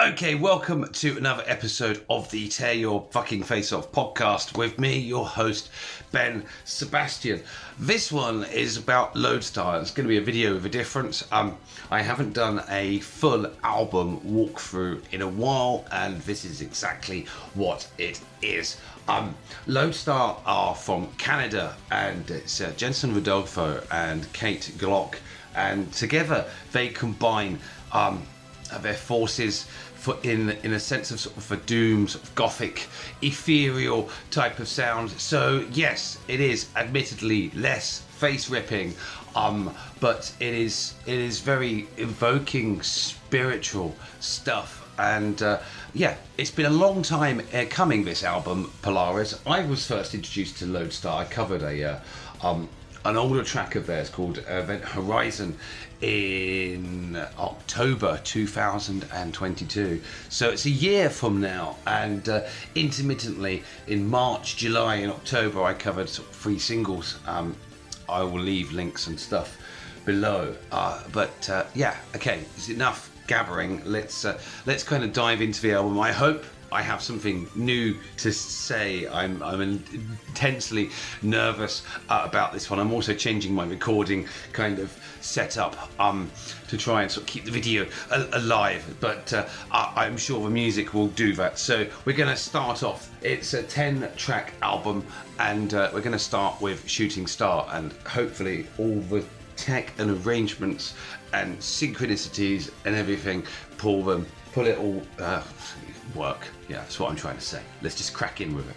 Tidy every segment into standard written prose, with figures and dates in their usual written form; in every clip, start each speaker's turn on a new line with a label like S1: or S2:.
S1: Okay, welcome to another episode of the Tear Your Fucking Face Off podcast with me, your host, Ben Sebastian. This one is about LODESTAR. It's going to be a video with a difference. I haven't done a full album walkthrough in a while, and this is exactly what it is. LODESTAR are from Canada, and it's Jensen Rodolfo and Kate Glock, and together they combine their forces in a sense of sort of a doom, sort of gothic, ethereal type of sound. So yes, it is admittedly less face ripping, but it is very evoking spiritual stuff. And yeah, it's been a long time coming, this album, Polaris. I was first introduced to LODESTAR. I covered an older track of theirs called Event Horizon in October 2022. So it's a year from now, and intermittently in March, July and October I covered sort of 3 singles. I will leave links and stuff below. But yeah, okay, it's enough gabbering. Let's kind of dive into the album. I hope I have something new to say. I'm intensely nervous about this one. I'm also changing my recording kind of setup to try and sort of keep the video alive, but I'm sure the music will do that. So we're going to start off. It's a 10-track album, and we're going to start with Shooting Star, and hopefully all the tech and arrangements and synchronicities and everything pull it all work. Yeah, that's what I'm trying to say. Let's just crack in with it.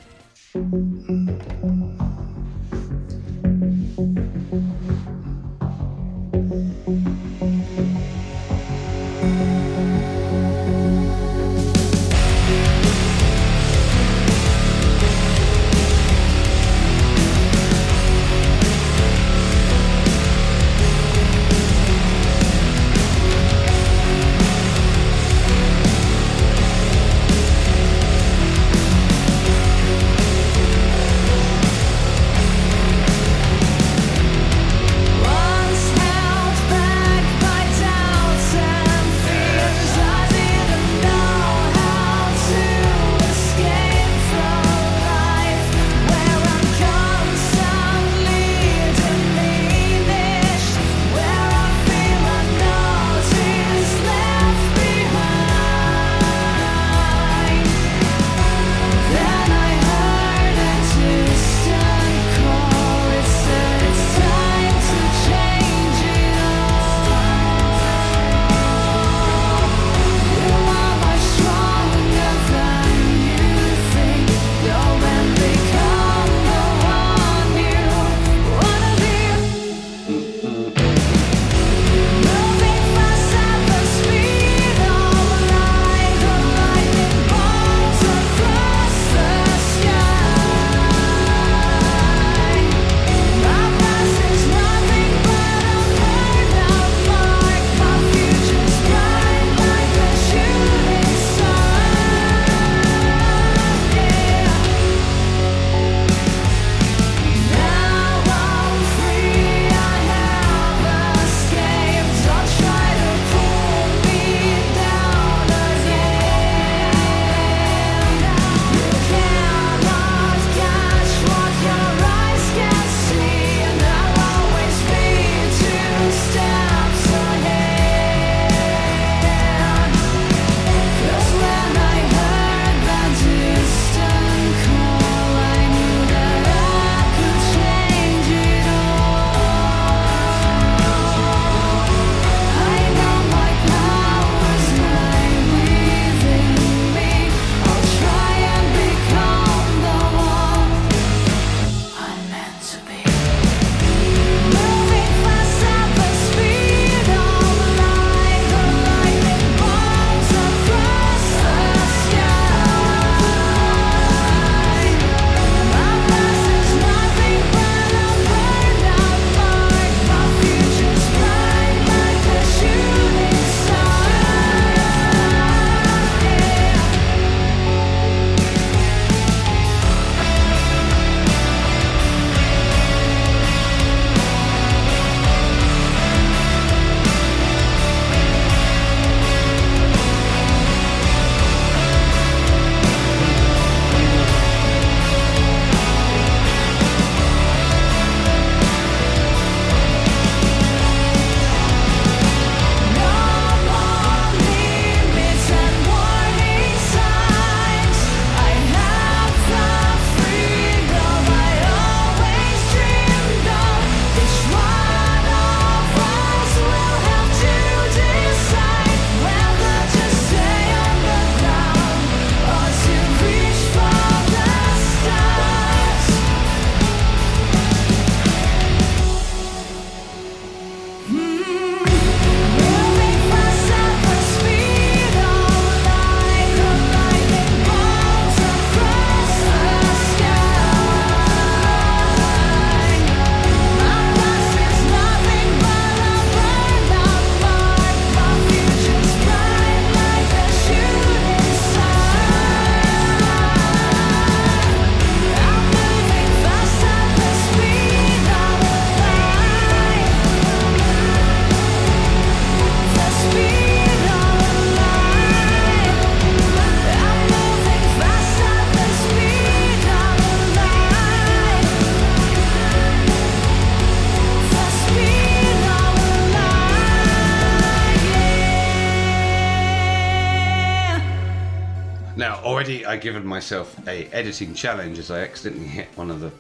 S1: Now, already I've given myself a editing challenge as I accidentally hit one of the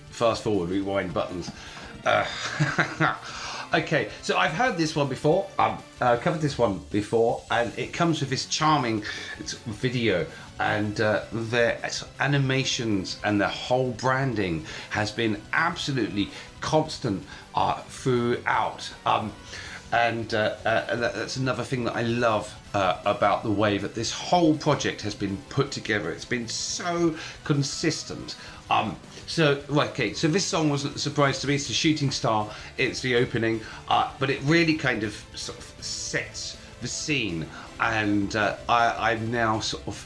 S1: fast forward rewind buttons. Okay, so I've heard this one before. I've covered this one before, and it comes with this charming video, and their animations and their whole branding has been absolutely constant throughout. And that's another thing that I love about the way that this whole project has been put together. It's been so consistent. So this song wasn't a surprise to me. It's a shooting star. It's the opening, but it really kind of sort of sets the scene. And I'm now sort of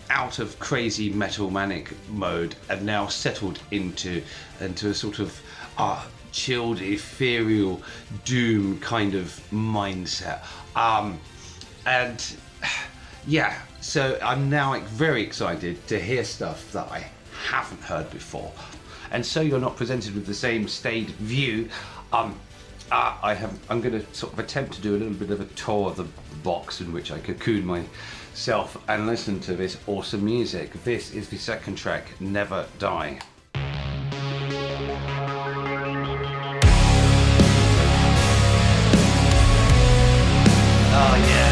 S1: out of crazy metal manic mode and now settled into a sort of chilled, ethereal doom kind of mindset. And yeah, so I'm now very excited to hear stuff that I haven't heard before. And so you're not presented with the same staid view. I'm going to sort of attempt to do a little bit of a tour of the box in which I cocoon myself and listen to this awesome music. This is the second track, Never Die. Oh yeah.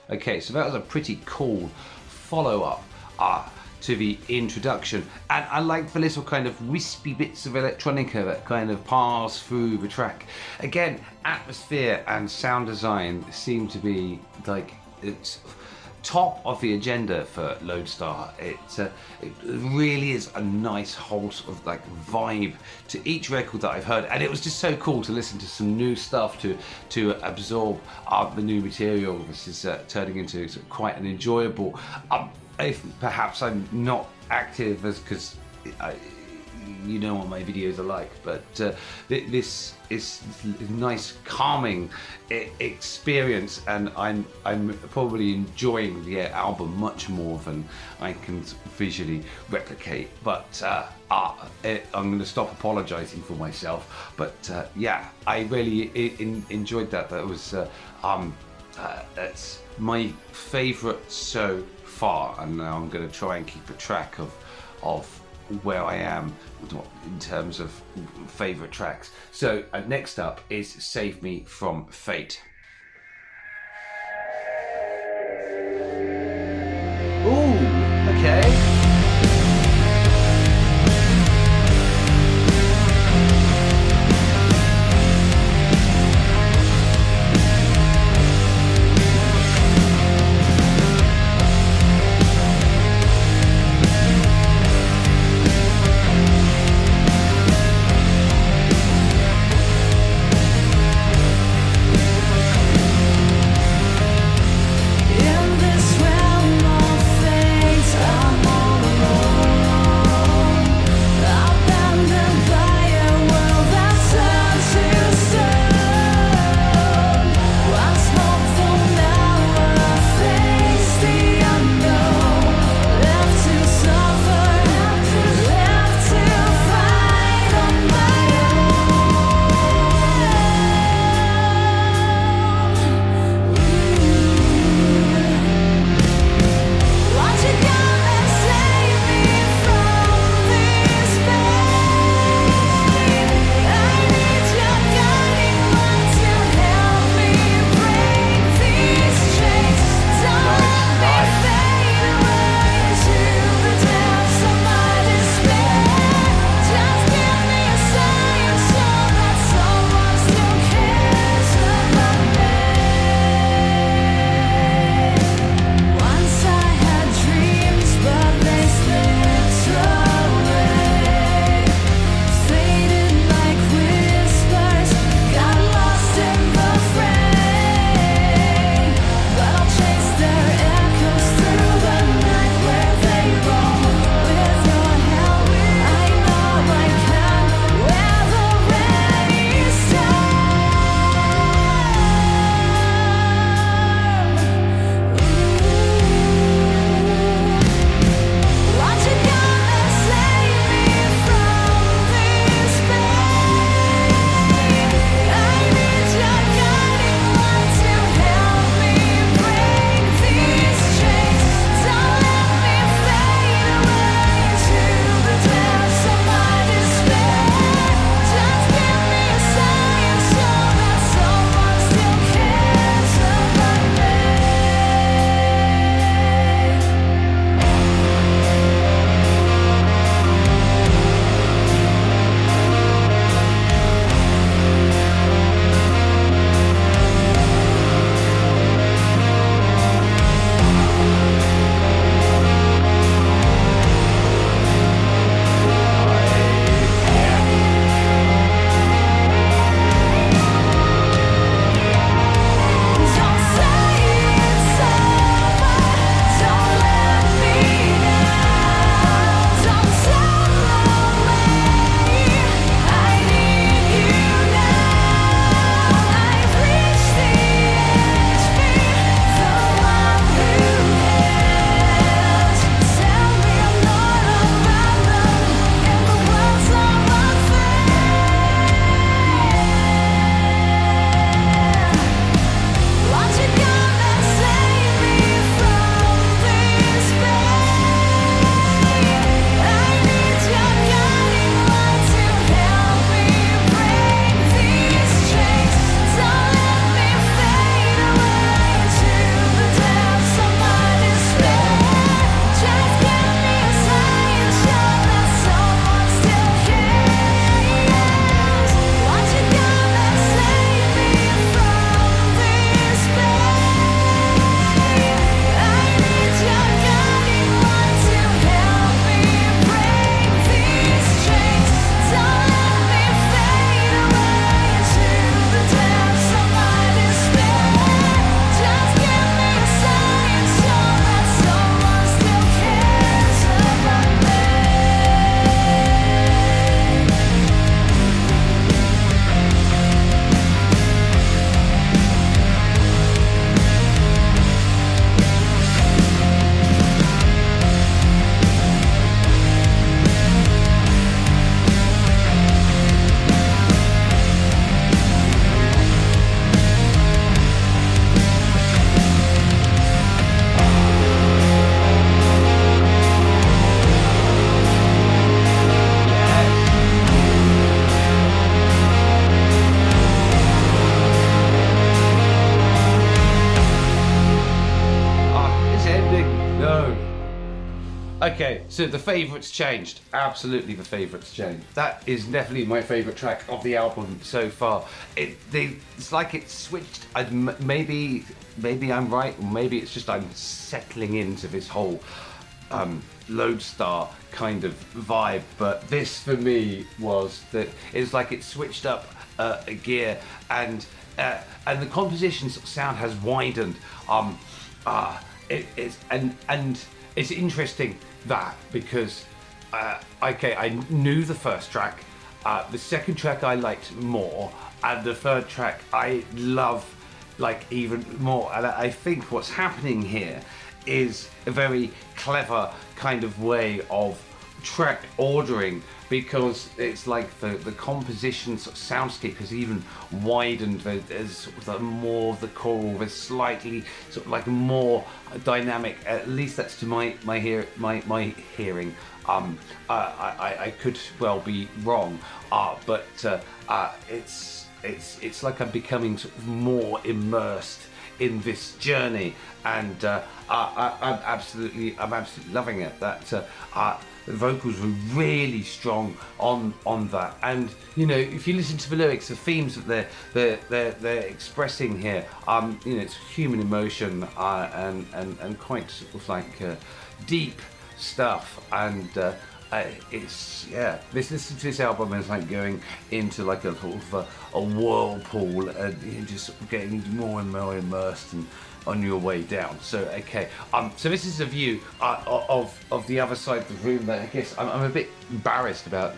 S1: Okay, so that was a pretty cool follow-up to the introduction, and I like the little kind of wispy bits of electronica that kind of pass through the track. Again, atmosphere and sound design seem to be like it's top of the agenda for LODESTAR. It really is a nice whole sort of like vibe to each record that I've heard, and it was just so cool to listen to some new stuff, to absorb the new material. This is turning into sort of quite an enjoyable. If perhaps I'm not active as because you know what my videos are like, but this is a nice calming experience, and I'm probably enjoying the album much more than I can visually replicate. But I'm going to stop apologizing for myself. But yeah, I really enjoyed that. That was that's my favorite so far, and now I'm going to try and keep a track of where I am in terms of favorite tracks. So next up is Save Me From Fate. Ooh, okay. Okay, so the favourites changed. Absolutely, the favourites changed. That is definitely my favourite track of the album so far. It's like it switched. Maybe I'm right, or maybe it's just I'm settling into this whole Lodestar kind of vibe. But this for me was that it's like it switched up a gear, and the composition sort of sound has widened. It's interesting that because I knew the first track, the second track I liked more, and the third track I love like even more. And I think what's happening here is a very clever kind of way of track ordering, because it's like the composition sort of soundscape has even widened. There's sort of more of the choral, there's slightly sort of like more dynamic, at least that's to my hearing. I could well be wrong, but it's like I'm becoming sort of more immersed in this journey, and I'm absolutely loving it. That the vocals were really strong on that, and you know, if you listen to the lyrics, the themes that they're expressing here, you know, it's human emotion, and quite sort of like deep stuff, and it's listen to this album is like going into like a sort of a whirlpool, and you're just sort of getting more and more immersed and on your way down. So okay, so this is a view of the other side of the room that I guess I'm a bit embarrassed about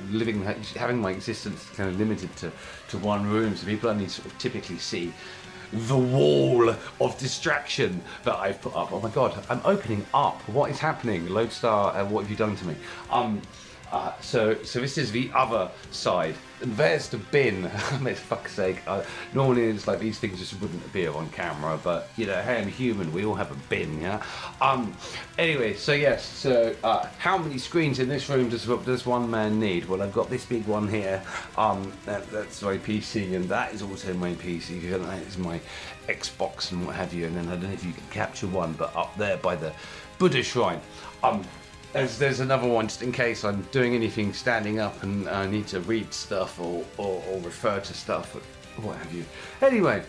S1: having my existence kind of limited to one room, so people only sort of typically see the wall of distraction that I've put up. Oh my god, I'm opening up. What is happening? Lodestar, what have you done to me? So this is the other side, and there's the bin. For fuck's sake, normally it's like these things just wouldn't appear on camera, but you know, hey, I'm human, we all have a bin, yeah? Anyway, so yes, so how many screens in this room does one man need? Well, I've got this big one here, that's my PC, and that is also my PC, that is my Xbox and what have you, and then I don't know if you can capture one, but up there by the Buddha shrine, there's another one just in case I'm doing anything standing up and I need to read stuff or refer to stuff or what have you. Anyway,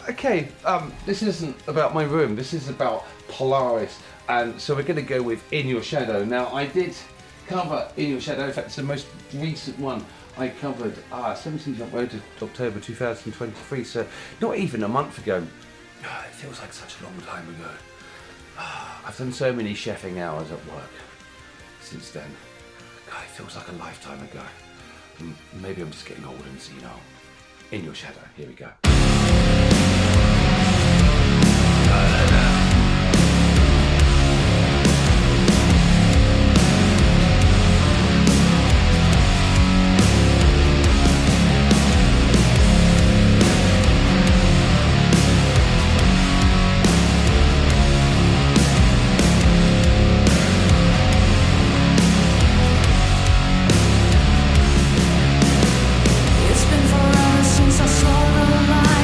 S1: okay, this isn't about my room, this is about Polaris, and so we're going to go with In Your Shadow. Now, I did cover In Your Shadow, in fact it's the most recent one I covered, 17th of October 2023, so not even a month ago. It feels like such a long time ago. I've done so many chefing hours at work since then. God, it feels like a lifetime ago. Maybe I'm just getting old and senile. In Your Shadow, here we go.
S2: It's been forever since I saw the light.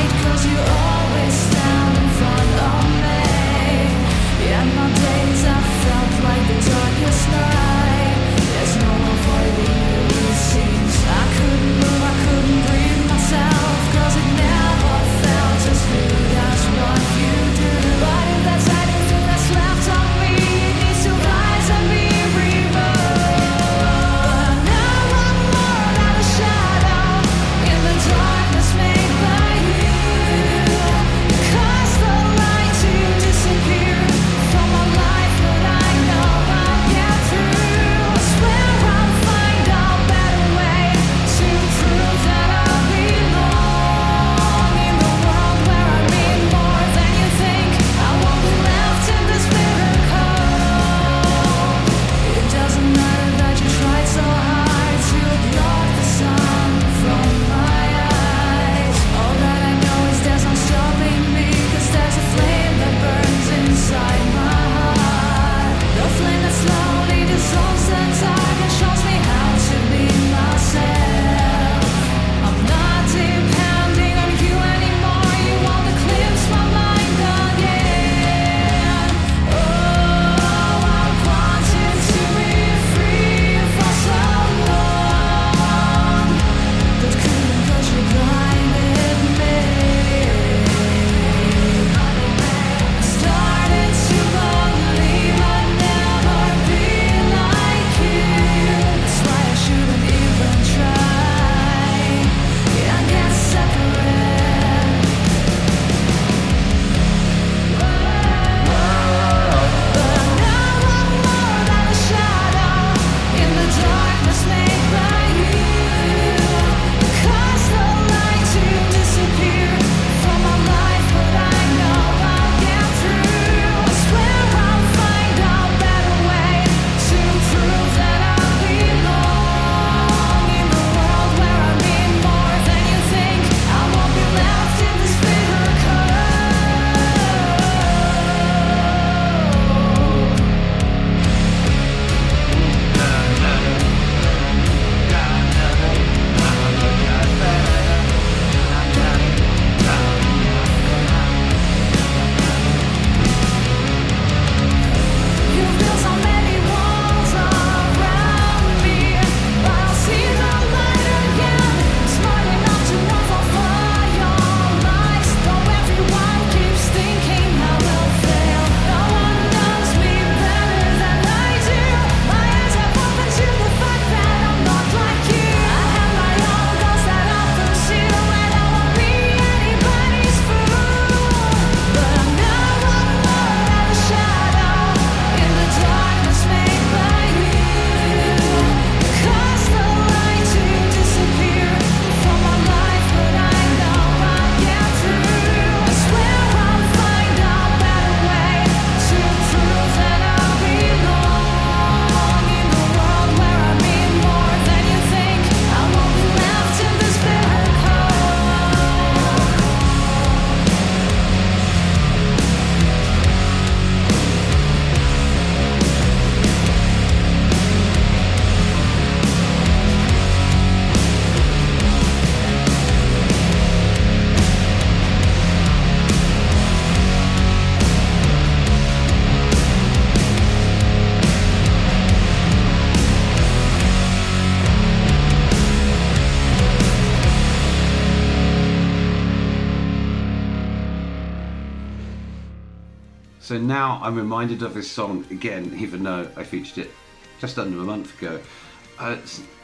S1: So now I'm reminded of this song again, even though I featured it just under a month ago.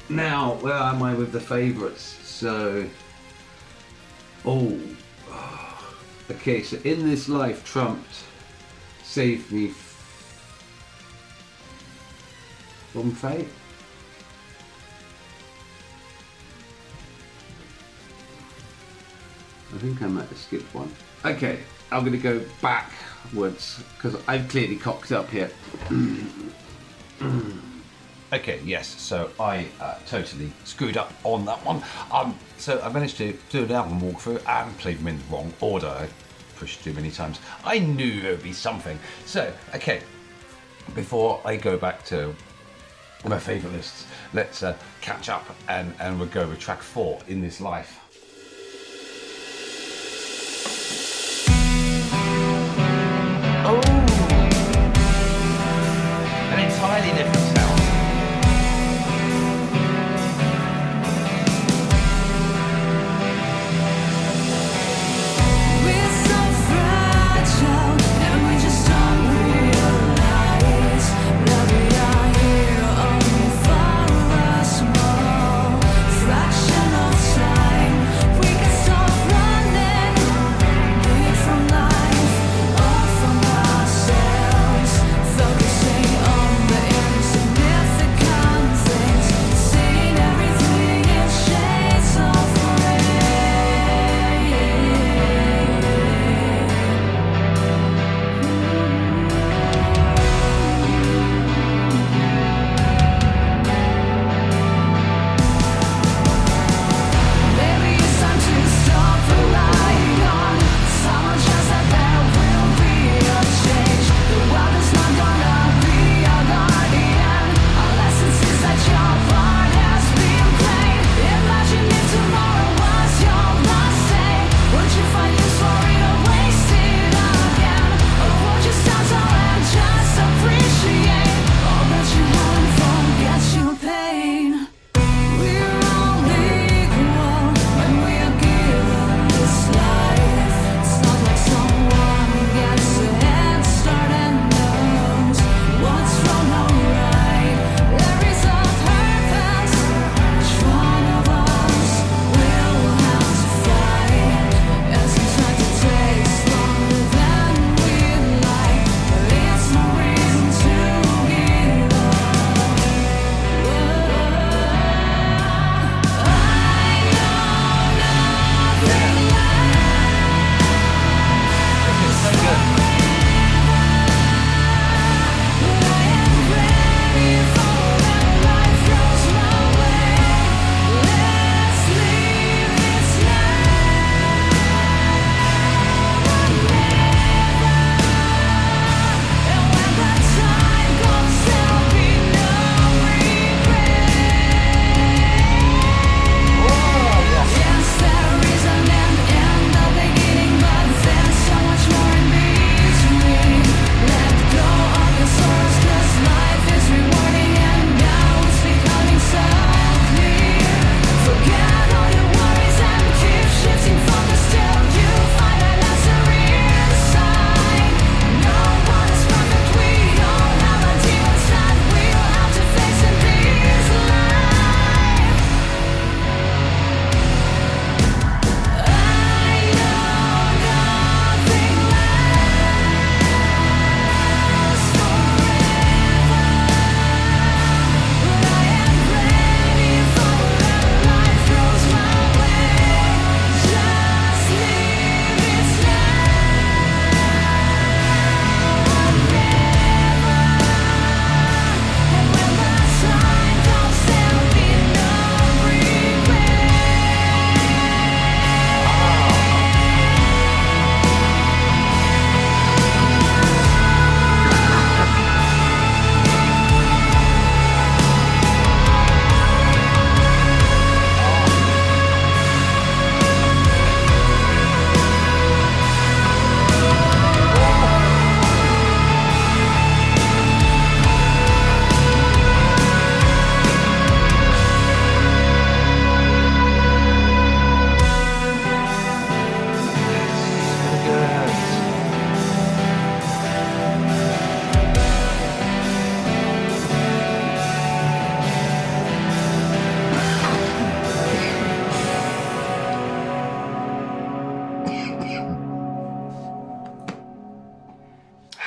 S1: Now, where am I with the favourites? So, okay, so In This Life trumped Save Me From Fate. I think I might have skipped one. Okay, I'm going to go backwards because I've clearly cocked up here. Okay, yes, so I totally screwed up on that one. So I managed to do an album walkthrough and play them in the wrong order. I pushed too many times. I knew there would be something. So, okay, before I go back to my favourite lists, let's catch up and we'll go with track 4, In This Life. Oh! An entirely different sound.
S2: Fraction of time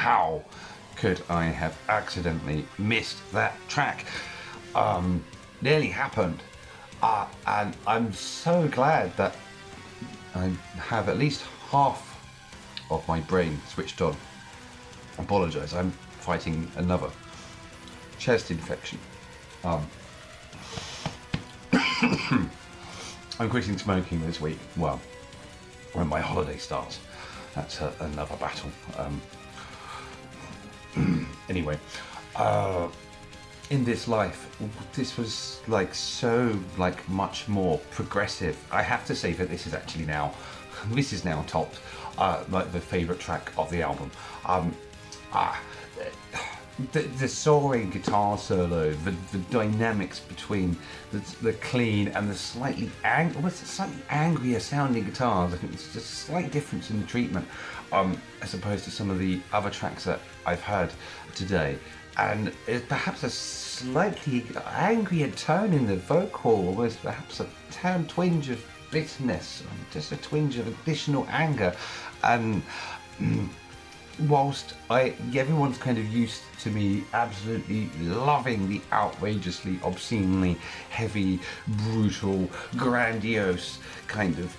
S1: how could I have accidentally missed that track? Nearly happened. And I'm so glad that I have at least half of my brain switched on. I apologise, I'm fighting another chest infection. I'm quitting smoking this week. Well, when my holiday starts, that's another battle. Anyway, in this life, this was like so much more progressive. I have to say that this is actually now, this is now topped like the favourite track of the album. The soaring guitar solo, the dynamics between the clean and the slightly angrier sounding guitars. I think it's just a slight difference in the treatment as opposed to some of the other tracks that I've heard today. And perhaps a slightly angrier tone in the vocal, almost perhaps a twinge of bitterness, just a twinge of additional anger. And whilst everyone's kind of used to me absolutely loving the outrageously, obscenely heavy, brutal, grandiose kind of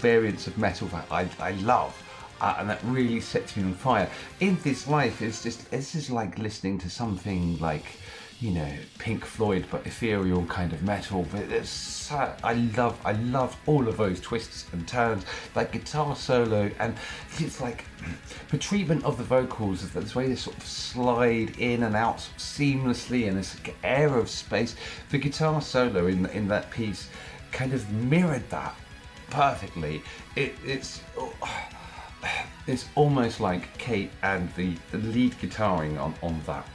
S1: variants of metal that I love. And that really sets me on fire. In this life, it's just like listening to something like, you know, Pink Floyd, but ethereal kind of metal. But I love all of those twists and turns, like guitar solo, and it's like the treatment of the vocals, the way they sort of slide in and out seamlessly, and this air of space. The guitar solo in that piece kind of mirrored that perfectly. It's almost like Kate and the lead guitaring on that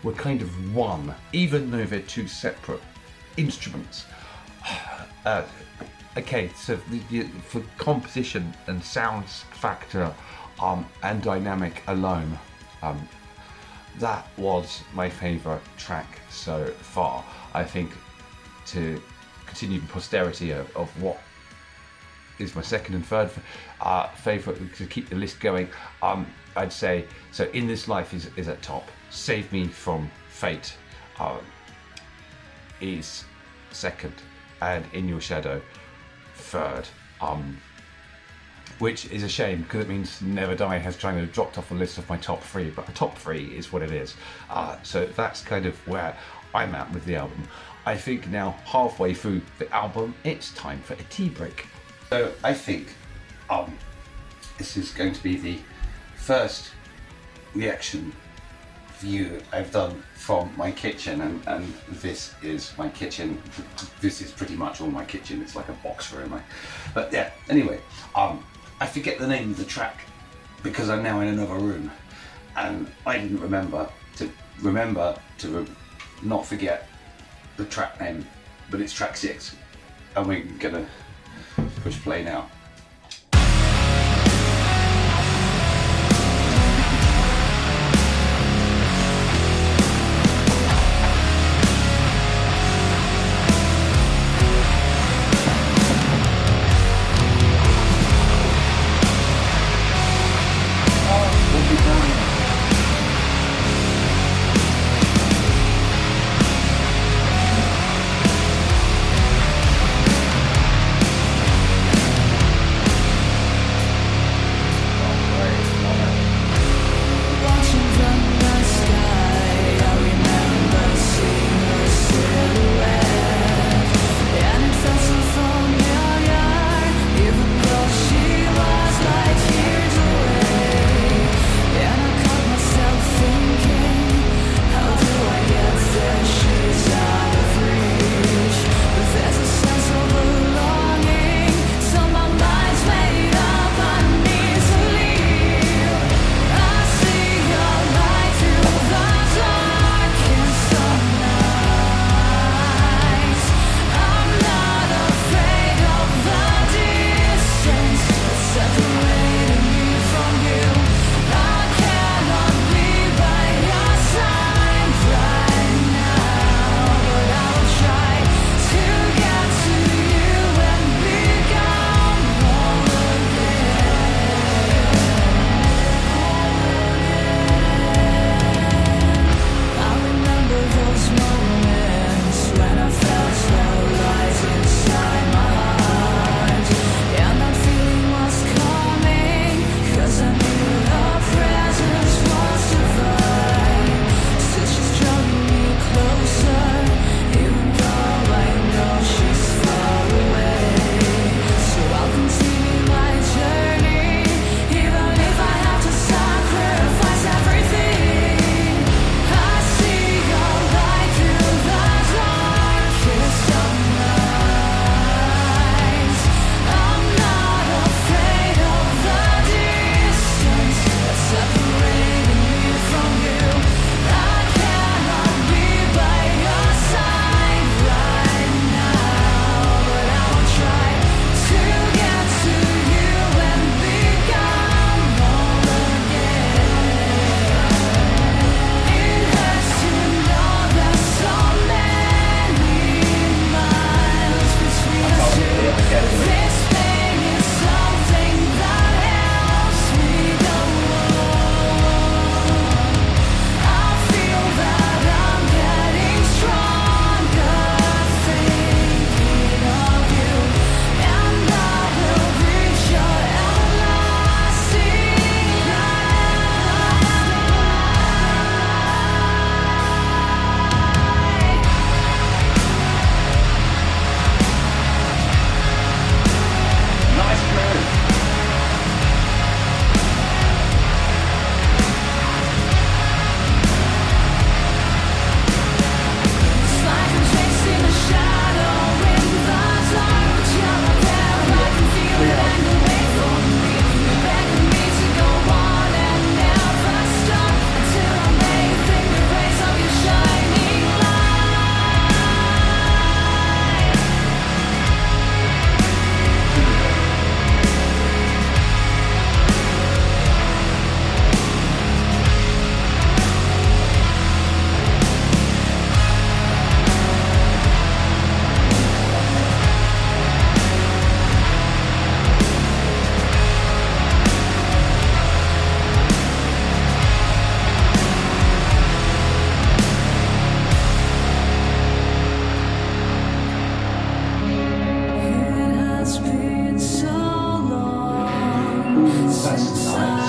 S1: were kind of one, even though they're two separate instruments. Okay, so for composition and sound factor and dynamic alone, that was my favourite track so far. I think to continue the posterity of what is my second and third favourite, to keep the list going, I'd say, so In This Life is at top. Save Me From Fate is second, and In Your Shadow third, which is a shame because it means Never Die has kind of dropped off the list of my top three, but the top three is what it is. So that's kind of where I'm at with the album. I think now, halfway through the album, it's time for a tea break. So I think this is going to be the first reaction view I've done from my kitchen, and this is my kitchen. This is pretty much all my kitchen. It's like a box room. But yeah, anyway, I forget the name of the track because I'm now in another room, and I didn't remember to not forget the track name, but it's track 6, and we're gonna push play now. That's nice.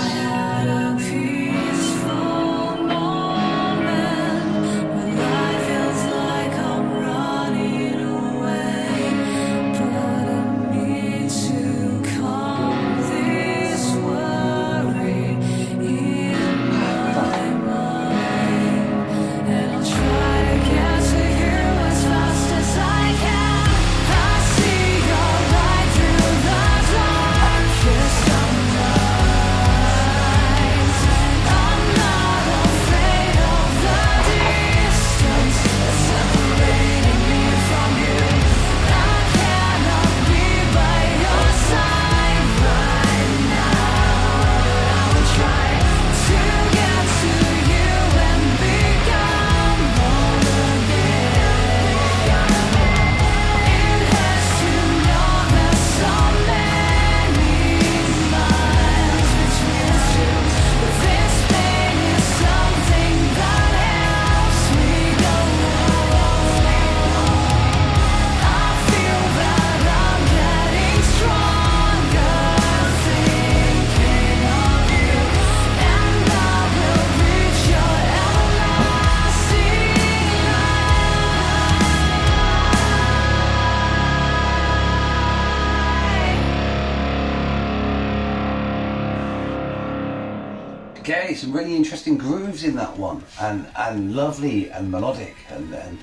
S1: Okay, some really interesting grooves in that one, and lovely and melodic, and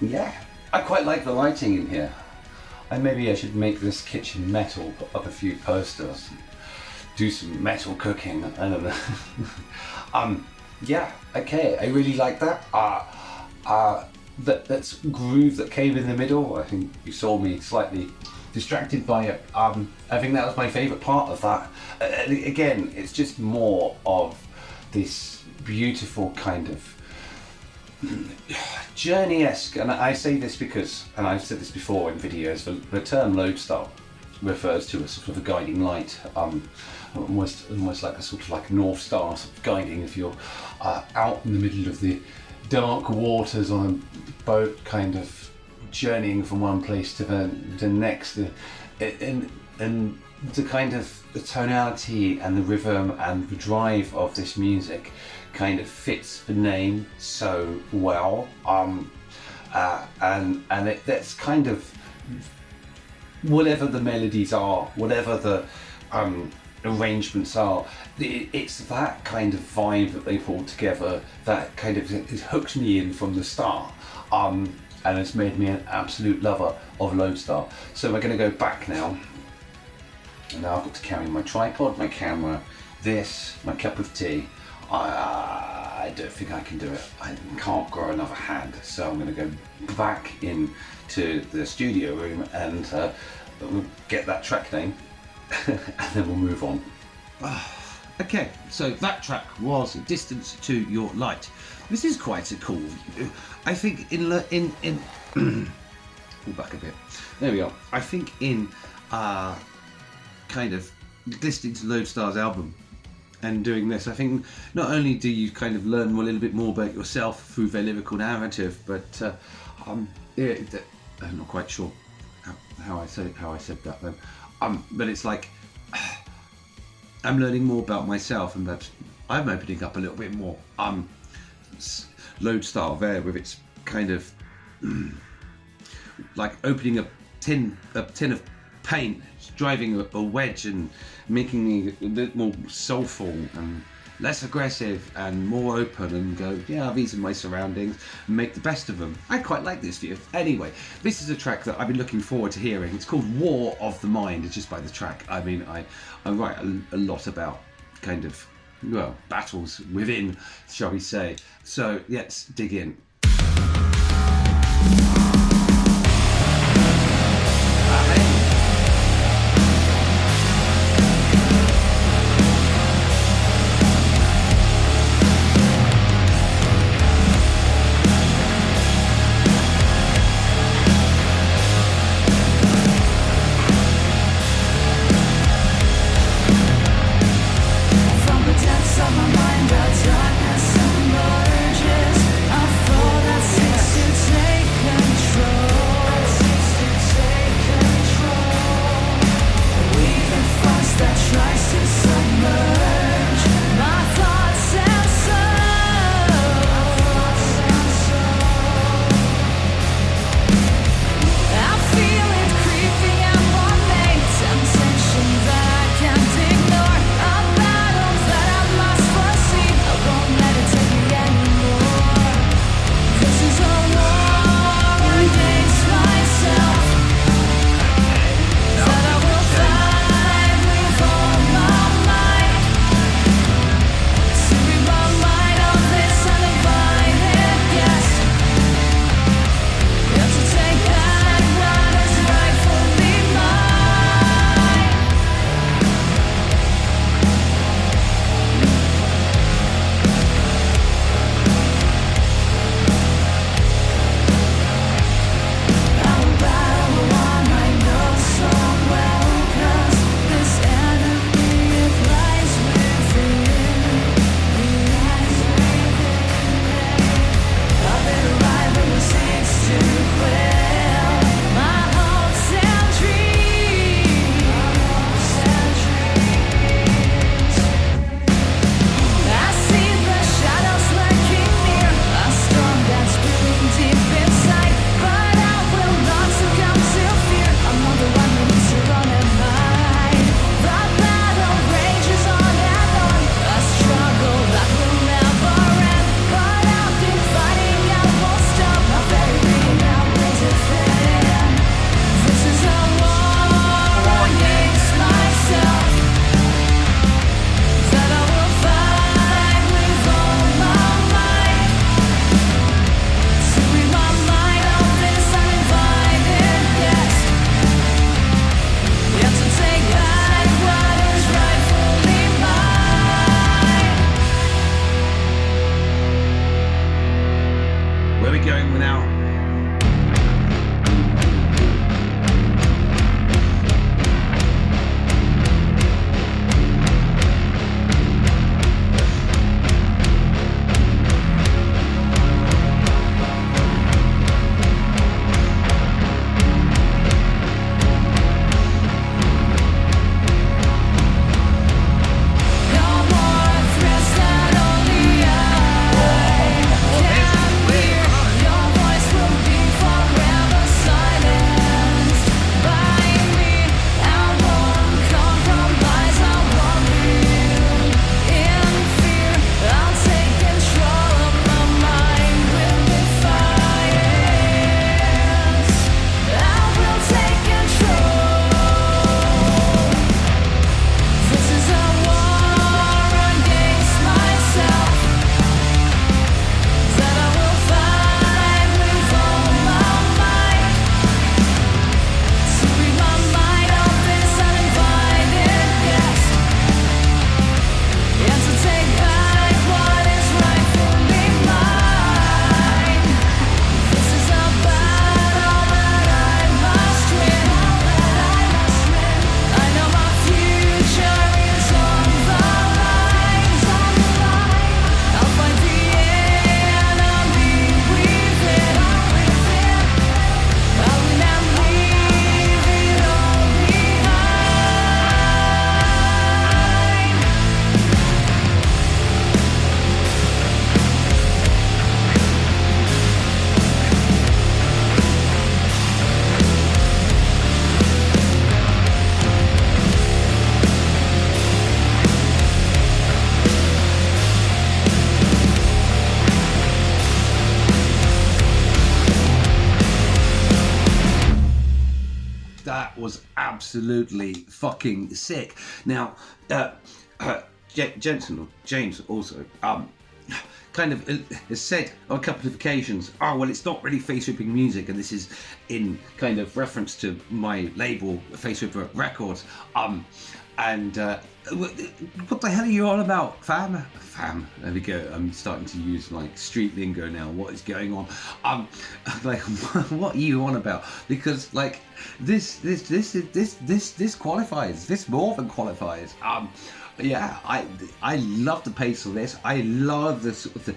S1: yeah, I quite like the lighting in here. And maybe I should make this kitchen metal, put up a few posters, do some metal cooking. I don't know. Yeah, okay, I really like that. That's groove that came in the middle. I think you saw me slightly distracted by it. I think that was my favourite part of that. Again, it's just more of this beautiful kind of journey-esque, and I say this because, and I've said this before in videos, the term lodestar refers to a sort of a guiding light, almost like a sort of like a North Star sort of guiding if you're out in the middle of the dark waters on a boat, kind of journeying from one place to the next, and the kind of the tonality and the rhythm and the drive of this music kind of fits the name so well, and that's kind of whatever the melodies are, whatever the arrangements are, it's that kind of vibe that they pulled together that kind of it hooked me in from the start, and it's made me an absolute lover of Lodestar. So we're going to go back now, and now I've got to carry my tripod, my camera, this, my cup of tea. I don't think I can do it. I can't grow another hand, so I'm going to go back into the studio room and we'll get that track name and then we'll move on.
S2: Okay, so that track was Distance to Your Light. This is quite a cool view. I think pull back a bit. There we are. I think in kind of listening to Lodestar's album and doing this, I think not only do you kind of learn a little bit more about yourself through their lyrical narrative, but I'm not quite sure how I said that then. But it's like I'm learning more about myself, and that I'm opening up a little bit more. Lodestar there with its kind of like opening a tin of paint, driving a wedge and making me a bit more soulful and less aggressive and more open, and go, yeah, these are my surroundings, and make the best of them. I quite like this view. Anyway, this is a track that I've been looking forward to hearing. It's called War of the Mind. It's just by the track. I mean, I write a lot about kind of, well, battles within, shall we say. So let's dig in.
S3: Darkness emerges, a floor that seeks to take control.
S2: was absolutely fucking sick. Now, James also kind of has said on a couple of occasions, oh well, it's not really face ripping music, and this is in kind of reference to my label, Face Ripper Records. What the hell are you on about, fam? There we go. I'm starting to use like street lingo now. What is going on? Like, what are you on about? Because like this qualifies. This more than qualifies. Yeah, I love the pace of this. I love the sort of the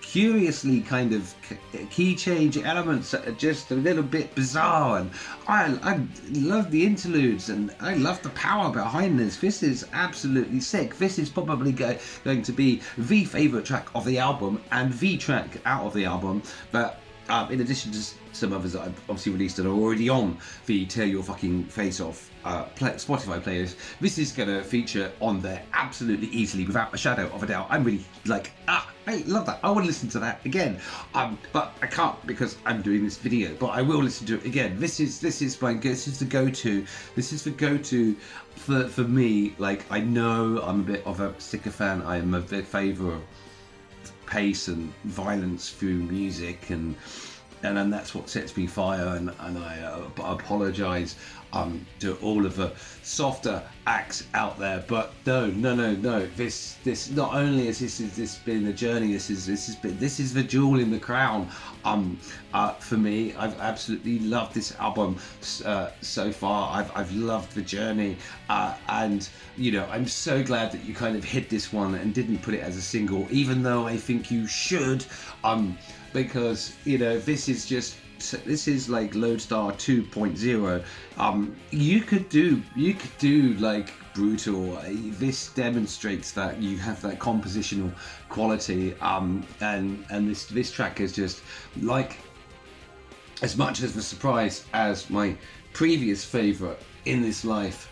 S2: curiously kind of key change elements that are just a little bit bizarre, and I love the interludes, and I love the power behind this. This is absolutely sick. This is probably going to be the favourite track of the album and the track out of the album. But in addition to some others that I've obviously released that are already on the Tear Your Fucking Face Off Spotify playlist, this is going to feature on there absolutely easily, without a shadow of a doubt. I'm really like, I love that. I want to listen to that again, but I can't because I'm doing this video. But I will listen to it again. This is the go-to. This is the go-to for me. Like, I know I'm a bit of a sycophant. I am a big favour of pace and violence through music, and that's what sets me fire, and I apologise to all of the softer acts out there, but no. This not only has this been a journey. This is the jewel in the crown. For me, I've absolutely loved this album so far. I've loved the journey, and you know, I'm so glad that you kind of hit this one and didn't put it as a single, even though I think you should, because you know, this is like LODESTAR 2.0. You could do like brutal. This demonstrates that you have that compositional quality, and this track is just like, as much as a surprise as my previous favourite In This Life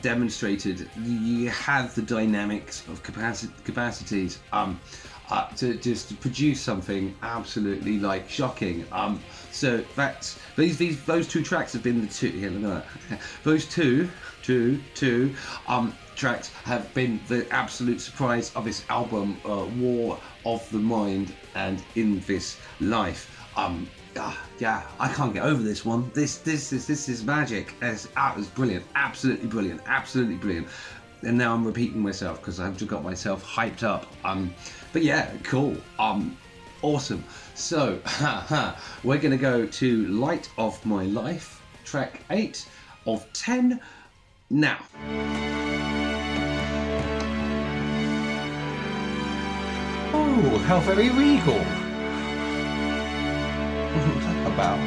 S2: demonstrated. You have the dynamics of capacities to just produce something absolutely like shocking. So that's those two tracks have been the two. Yeah, look at that. Those two tracks have been the absolute surprise of this album, War of the Mind and In This Life. Yeah, I can't get over this one. This is magic. It was brilliant, absolutely brilliant. And now I'm repeating myself because I've just got myself hyped up. But yeah, cool. Awesome. So we're gonna go to Light of My Life, track 8 of 10 now.
S1: Oh, how very regal. What's that about?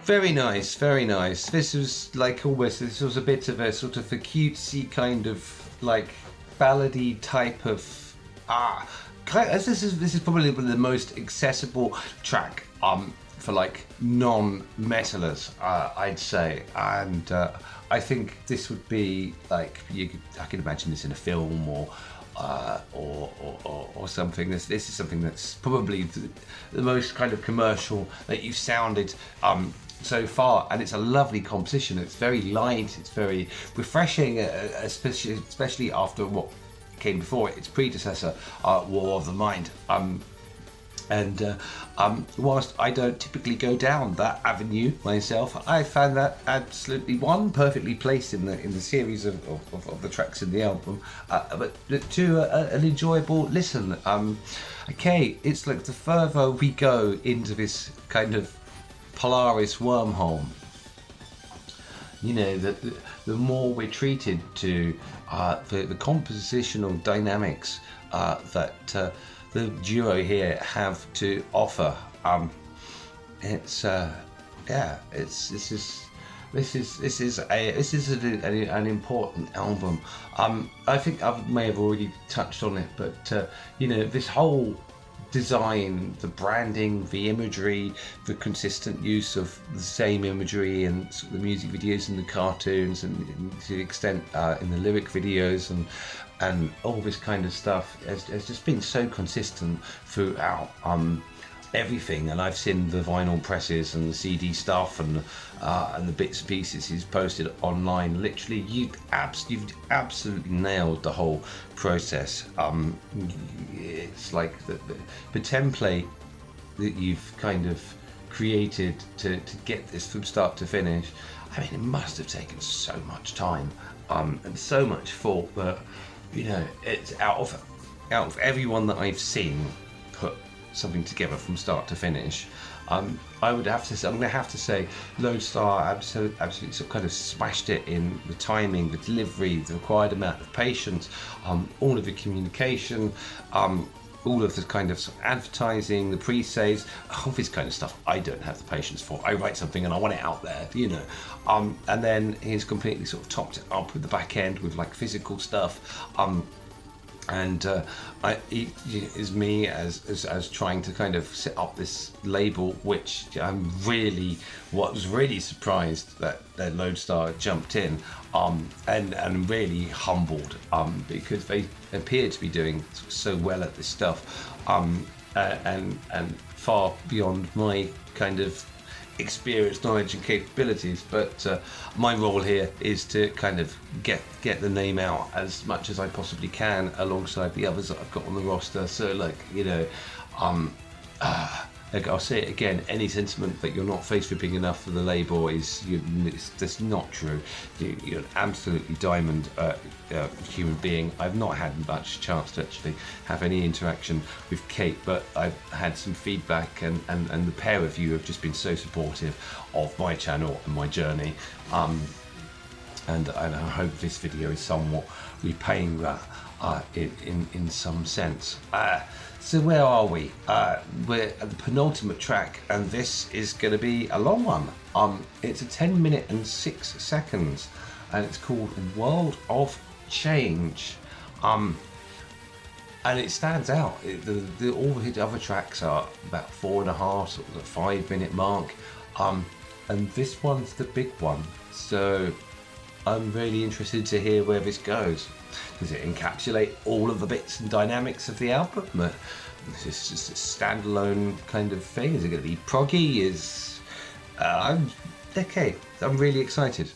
S1: Very nice, very nice. This was like almost, this was a bit of a sort of a cutesy kind of like ballady type of this is probably the most accessible track for like non-metalers, I'd say, and I think this would be like I could imagine this in a film or something. This is something that's probably the most kind of commercial that you've sounded so far, and it's a lovely composition. It's very light, it's very refreshing, especially after what came before it, its predecessor, War of the Mind. Whilst I don't typically go down that avenue myself, I found that absolutely perfectly placed in the series of the tracks in the album, but two an enjoyable listen. Okay, it's like the further we go into this kind of Polaris wormhole, you know, the more we're treated to the compositional dynamics that the duo here have to offer. This is an important album. I think I may have already touched on it, but you know, this whole design, the branding, the imagery, the consistent use of the same imagery and sort of the music videos and the cartoons, and to the extent in the lyric videos and all this kind of stuff has just been so consistent throughout everything. And I've seen the vinyl presses and the CD stuff and the bits and pieces he's posted online. Literally, you've absolutely nailed the whole process. It's like the template that you've kind of created to get this from start to finish. I mean, it must have taken so much time and so much thought, but you know, it's out of everyone that I've seen put something together from start to finish, I'm going to have to say LODESTAR absolutely sort of kind of smashed it in the timing, the delivery, the required amount of patience, all of the communication, all of the kind of advertising, the pre-saves, all this kind of stuff I don't have the patience for. I write something and I want it out there, you know. And then he's completely sort of topped it up with the back end with like physical stuff. And it is me as trying to kind of set up this label, which was really surprised that LODESTAR jumped in, and really humbled, because they appear to be doing so well at this stuff, and far beyond my kind of experience, knowledge and capabilities, but my role here is to kind of get the name out as much as I possibly can alongside the others that I've got on the roster. So like, you know, like I'll say it again, any sentiment that you're not face ripping enough for the label that's not true. You're an absolutely diamond human being. I've not had much chance to actually have any interaction with Kate, but I've had some feedback, and the pair of you have just been so supportive of my channel and my journey, and I hope this video is somewhat repaying that in some sense. So where are we? We're at the penultimate track, and this is going to be a long one. It's a 10 minute and 6 seconds, and it's called World of Change. And it stands out. All the other tracks are about 4.5, sort of the 5 minute mark, and this one's the big one. So I'm really interested to hear where this goes. Does it encapsulate all of the bits and dynamics of the album? Is this just a standalone kind of thing? Is it going to be proggy? I'm really excited.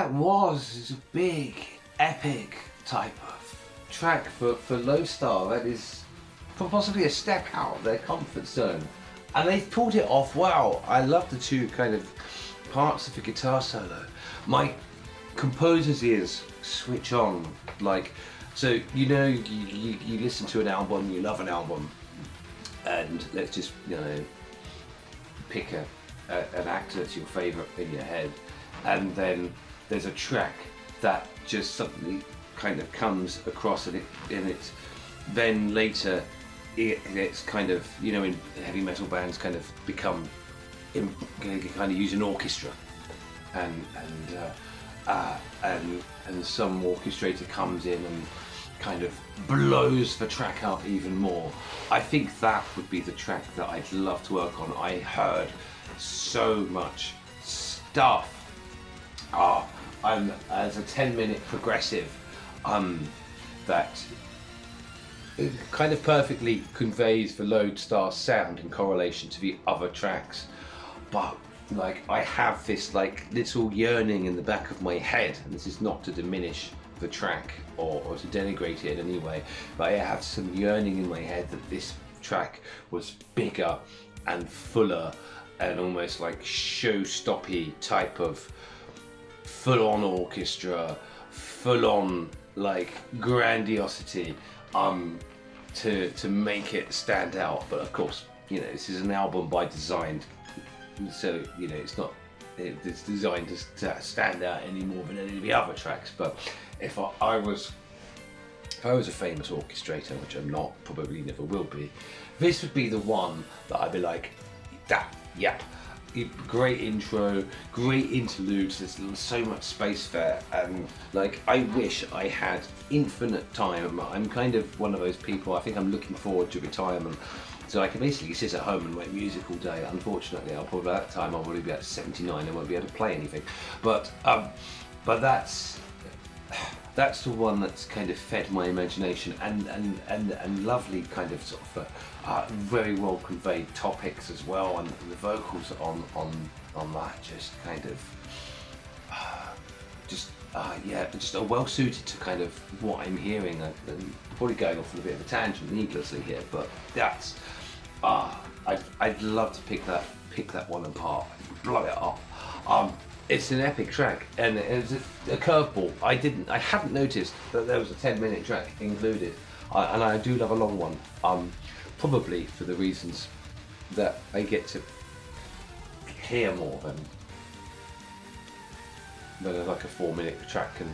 S1: that was a big, epic type of track for LODESTAR. That is possibly a step out of their comfort zone. And they've pulled it off well. I love the two kind of parts of the guitar solo. My composer's ears switch on. Like, so you know, you listen to an album, you love an album, and let's just, you know, pick an actor that's your favourite in your head, and then there's a track that just suddenly kind of comes across, and it then later it's kind of, you know, in heavy metal bands kind of become kind of use an orchestra, and some orchestrator comes in and kind of blows the track out even more. I think that would be the track that I'd love to work on. I heard so much stuff as a 10-minute progressive that it kind of perfectly conveys the LODESTAR sound in correlation to the other tracks, but like I have this like little yearning in the back of my head, and this is not to diminish the track or to denigrate it in any way, but I have some yearning in my head that this track was bigger and fuller and almost like show-stoppy type of full-on orchestra, full-on like grandiosity to make it stand out. But of course, you know, this is an album by design, so you know it's designed to stand out any more than any of the other tracks. But if I was a famous orchestrator, which I'm not, probably never will be, this would be the one that I'd be like, that, yep, great intro, great interludes, there's so much space there, and like I wish I had infinite time. I'm kind of one of those people, I think I'm looking forward to retirement, so I can basically sit at home and make music all day. Unfortunately, I'll probably, at that time I'll probably be at 79 and won't be able to play anything, but that's the one that's kind of fed my imagination, and lovely kind of sort of very well conveyed topics as well, and the vocals on that just kind of just are well suited to kind of what I'm hearing. I'm probably going off on a bit of a tangent needlessly here, but that's I'd love to pick that one apart, blow it up. It's an epic track, and it's a curveball. I hadn't noticed that there was a 10-minute track included, and I do love a long one. Probably for the reasons that I get to hear more than like a 4-minute track can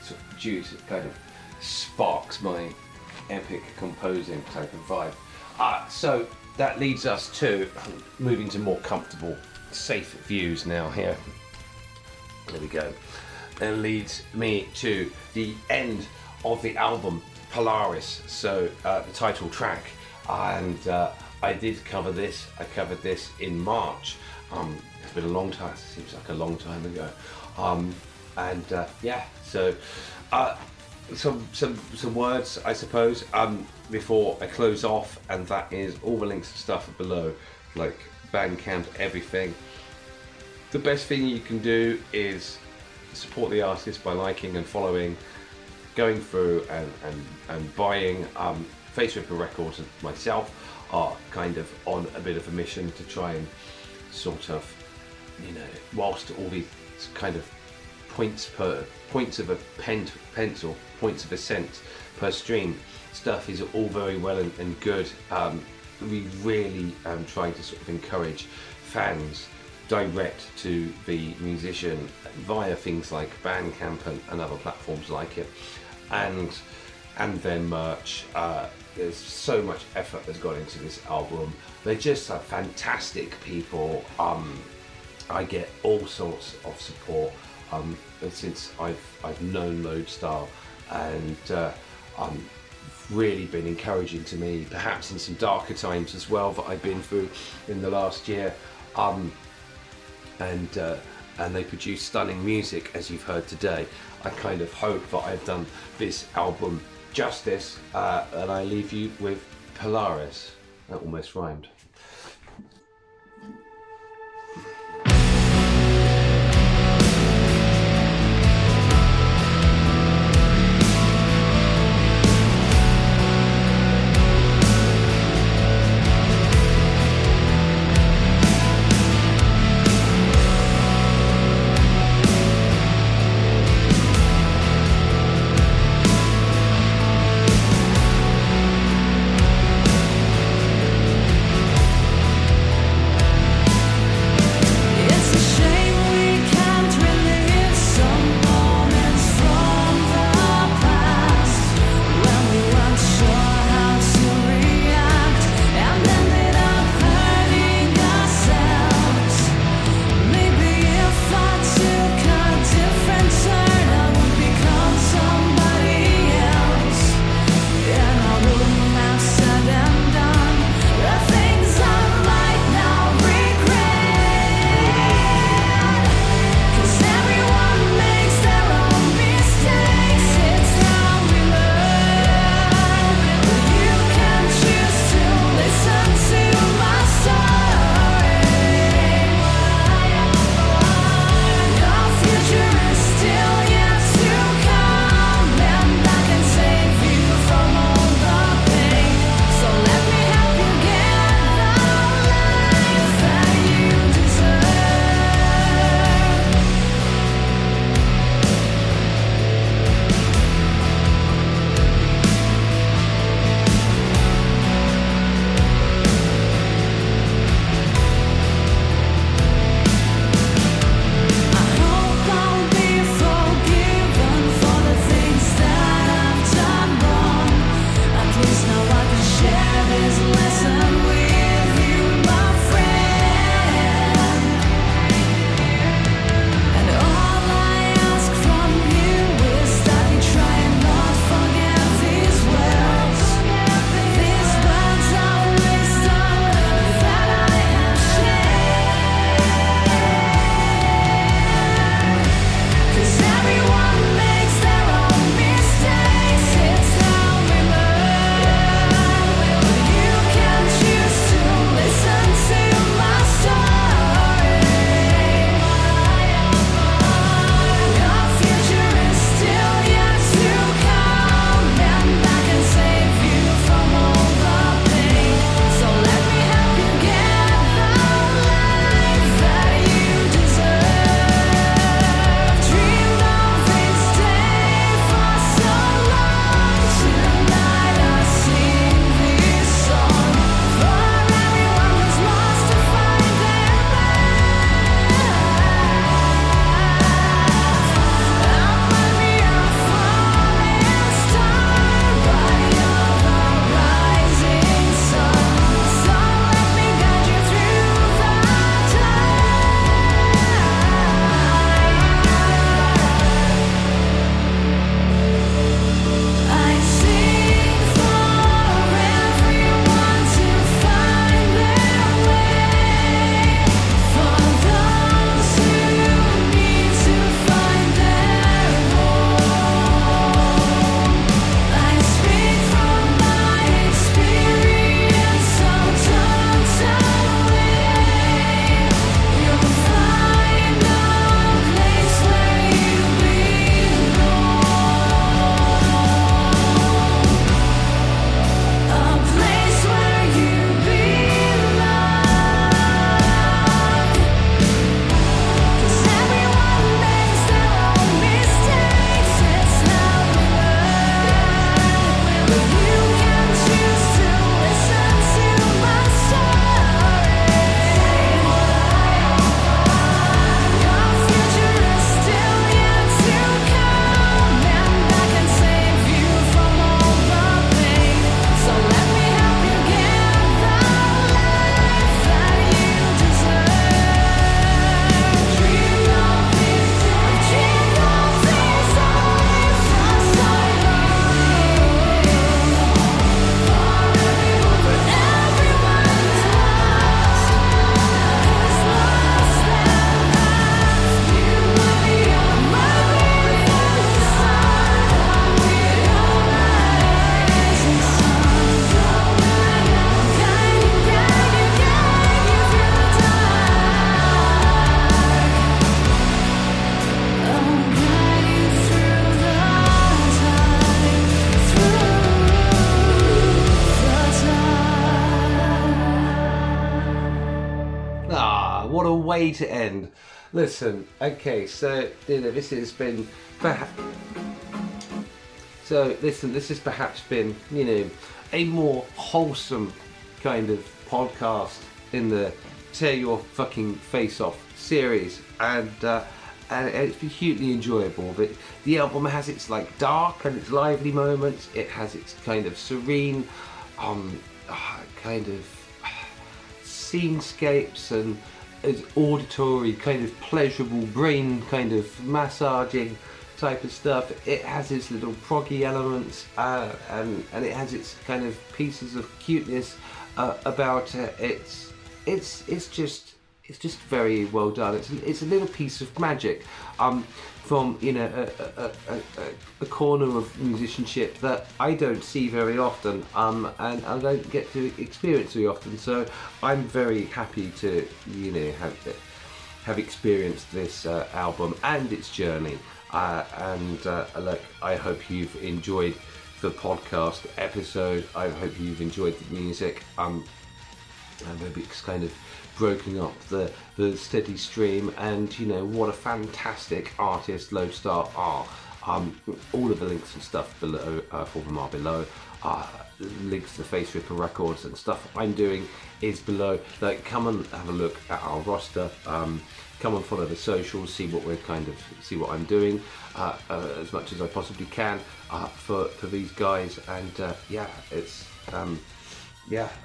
S1: sort of produce. It kind of sparks my epic composing type of vibe. So that leads us to moving to more comfortable, safe views now here. There we go. And leads me to the end of the album, Polaris. So the title track, and I did cover this. I covered this in March. It's been a long time. It seems like a long time ago. So some words, I suppose, before I close off, and that is all the links and stuff are below, like Bandcamp, everything. The best thing you can do is support the artist by liking and following, going through and buying. Face Ripper Records and myself are kind of on a bit of a mission to try and sort of, you know, whilst all these kind of points of a pencil, points of ascent per stream stuff is all very well and good. We really trying to sort of encourage fans direct to the musician via things like Bandcamp and other platforms like it, and then merch. There's so much effort that's gone into this album. They're just fantastic people. I get all sorts of support since I've known LODESTAR, and really been encouraging to me, perhaps in some darker times as well that I've been through in the last year. And they produce stunning music, as you've heard today. I kind of hope that I've done this album justice, and I leave you with Polaris. That almost rhymed. what a way to end. Listen, okay, so this has been this has perhaps been a more wholesome kind of podcast in the Tear Your Fucking Face Off series, and it's been hugely enjoyable. But the album has its like dark and its lively moments. It has its kind of serene, kind of scenescapes and its auditory kind of pleasurable brain kind of massaging type of stuff. It has its little proggy elements, and it has its kind of pieces of cuteness about it. It's just very well done. It's a little piece of magic from a corner of musicianship that I don't see very often, and I don't get to experience very often. So I'm very happy to have experienced this album and its journey. Look, I hope you've enjoyed the podcast episode. I hope you've enjoyed the music. And maybe it's kind of broken up the steady stream, and what a fantastic artist LODESTAR are. All of the links and stuff below for them are below. Links to the Face Ripper Records and stuff I'm doing is below. Like, come and have a look at our roster. Come and follow the socials, see what I'm doing as much as I possibly can for these guys. And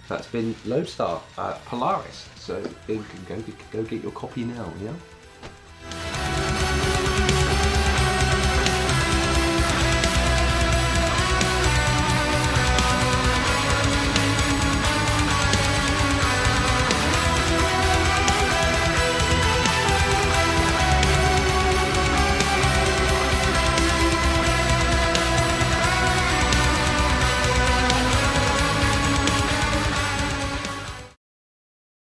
S1: that's been LODESTAR Polaris. So go get your copy now. Yeah.